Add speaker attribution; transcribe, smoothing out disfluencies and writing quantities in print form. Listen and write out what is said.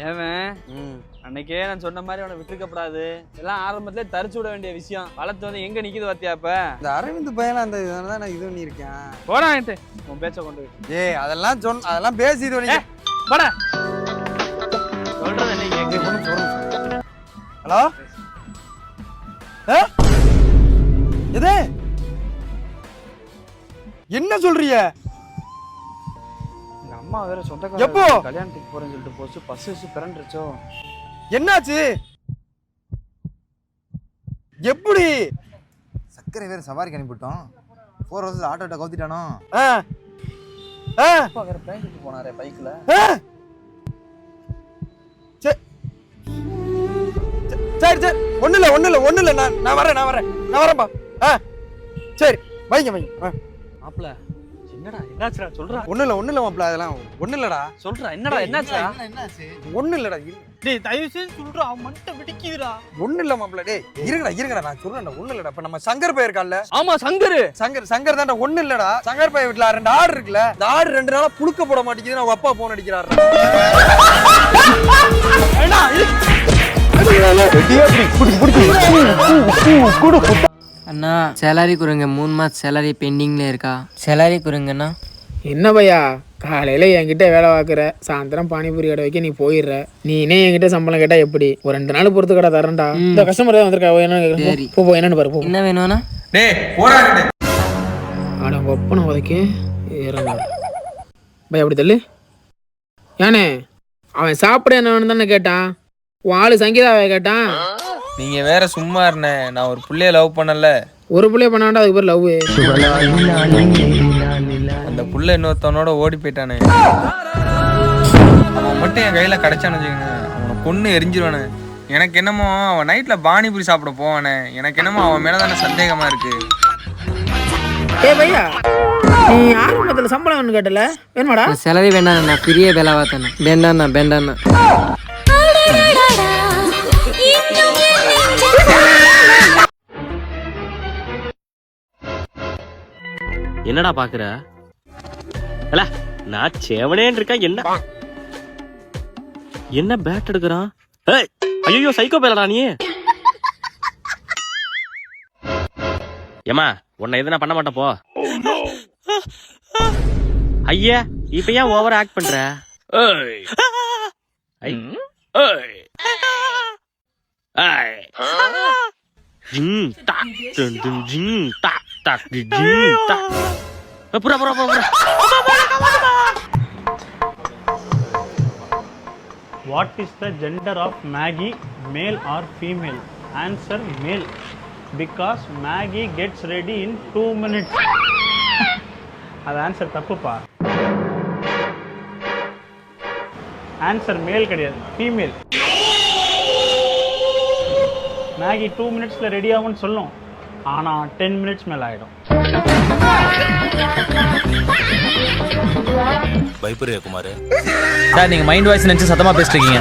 Speaker 1: A1 அன்னைக்கே நான் சொன்ன மாதிரி அவனை விட்டுருக்கப்படாது. எல்லாம் ஆரம்பத்திலே தரிச்சு விட வேண்டிய விஷயம். வளர்த்து வந்து எங்க நிக்குது பாத்தியாப்ப?
Speaker 2: இந்த அரவிந்த் பையன் அந்த இதனால நான் இது பண்ணியிருக்கேன்.
Speaker 1: போடான்ட்டு உன் பேச்ச கொண்டு
Speaker 2: ஏய் அதெல்லாம் பேசி இது பண்ணி
Speaker 1: போடா. சொல்றது என்ன கேட்க?
Speaker 2: ஹலோ எது என்ன சொல்றீங்க?
Speaker 1: எங்க அம்மா வேற சொந்தக்காரங்க
Speaker 2: எப்போ
Speaker 1: கல்யாணத்துக்கு போறேன்னு சொல்லிட்டு போச்சு. பஸ் பிறண்டுச்சோ.
Speaker 2: என்னாச்சு? எப்படி?
Speaker 3: சக்கரை வேற சவாரிக்கு அனுப்பிவிட்டோம். 4 ஹவர்ஸ் ஆட்டோட்ட கவுத்திட்டானோ.
Speaker 1: அப்பா வேற பேங்க்குக்கு போனாரே பைக்ல.
Speaker 2: சரி சரி ஒண்ணு இல்ல நான் வரேன்பா. சரி வைங்க
Speaker 1: மாப்ள என்னடா என்னாச்சுடா சொல்றா.
Speaker 2: ஒண்ணு இல்ல மாப்ள, அதெல்லாம் ஒண்ணு இல்லடா.
Speaker 1: சொல்றா என்னடா என்னாச்சுடா?
Speaker 2: ஒண்ணு இல்லடா.
Speaker 1: டேய் தயவு செஞ்சு சொல்றா, மண்ட வெடிக்குதுடா.
Speaker 2: ஒண்ணு இல்ல மாப்ள. டேய் இருங்கடா நான் சொல்றேன்டா. ஒண்ணு இல்லடா. இப்ப நம்ம சங்கர் பையர் இருக்கான்ல.
Speaker 1: ஆமா சங்கர்
Speaker 2: தான்டா. ஒண்ணு இல்லடா. சங்கர் பையர் வீட்ல 2 ஆடு இருக்குல்ல. இந்த ஆடு 2 நாளா புழுக்க போட மாட்டேங்குது. அவங்க அப்பா போன் அடிக்கிறாரு.
Speaker 4: அண்ணா சேலரி கொடுங்க. 3 மாசம் சேலரி பெண்டிங்ல இருக்கா. சேலரி கொடுங்கண்ணா.
Speaker 5: என்ன பையா காலையில் என்கிட்ட வேலை பார்க்குற, சாயந்தரம் பானிபூரி கடை வைக்க நீ போயிடுற. நீனே என்கிட்ட சம்பளம் கேட்டா எப்படி? ஒரு 2 நாள் பொறுத்து கடை தரேன்டா. இந்த கஸ்டமர் தான் வந்திருக்கா. என்னன்னு போ என்னன்னு பாரு.
Speaker 4: என்ன வேணும்னா?
Speaker 5: ஆட ஒப்பனை உதைக்க இறங்க பையா அப்படி தள்ளு. ஏனே அவன் சாப்பிட என்ன வேணும் தானே கேட்டான். உன் ஆளு சங்கீதாவை கேட்டான்.
Speaker 6: நீங்க வேற சும்மா இருந்தே. நான் ஒரு புள்ளைய லவ் பண்ணல.
Speaker 5: ஒரு புள்ளைய பண்ணாண்டா அதுக்கு பேர் லவ்.
Speaker 6: அந்த புள்ள இன்னொருத்தவனோட ஓடி போயிட்டானே. அவன் மட்டும் என் கையில கிடைச்சானு வச்சுக்கோங்க, அவனை கொன்னு எரிஞ்சிருவானே. எனக்கு என்னமோ அவன் நைட்ல பானிபூரி சாப்பிட போவானே. எனக்கு என்னமோ அவன் மேலதானே சந்தேகமா இருக்கு.
Speaker 5: ஏ பையா நீ ஆரம்பத்தில் சம்பளம் வேணும் கேட்டல, வேணுமாடா?
Speaker 4: சேலரி வேண்டாம், நான் பெரிய வேலை பார்த்தேன். வேண்டாண்ணா.
Speaker 7: என்னடா பாக்குற? நான் சேவனேன்னு இருக்கா. என்ன பேட் எடுக்கிறான்? ஐயோ சைக்கோ பேலடா நீ. ஏமா உன்னை எதுனா பண்ண மாட்டேன் போ. ஐயா இப்ப ஏன் ஓவர் ஆக்ட் பண்ற?
Speaker 8: What is the gender of Maggie, male or female? Answer male, because Maggie gets ready in 2 minutes. அது ஆன்சர் தப்புப்பா. ஆன்சர் மேல் கிடையாது, ஃபீமேல். மேகி 2 மினிட்ஸ்ல ரெடி ஆகும்னு சொல்லும், ஆனா 10 மினிட்ஸ் மேல ஆயிடும்.
Speaker 9: பயப்படுறியா குமார்? சார் நீங்க மைண்ட் வாய்ஸ் நினைச்சு சத்தமா பேசிட்டு இருக்கீங்க.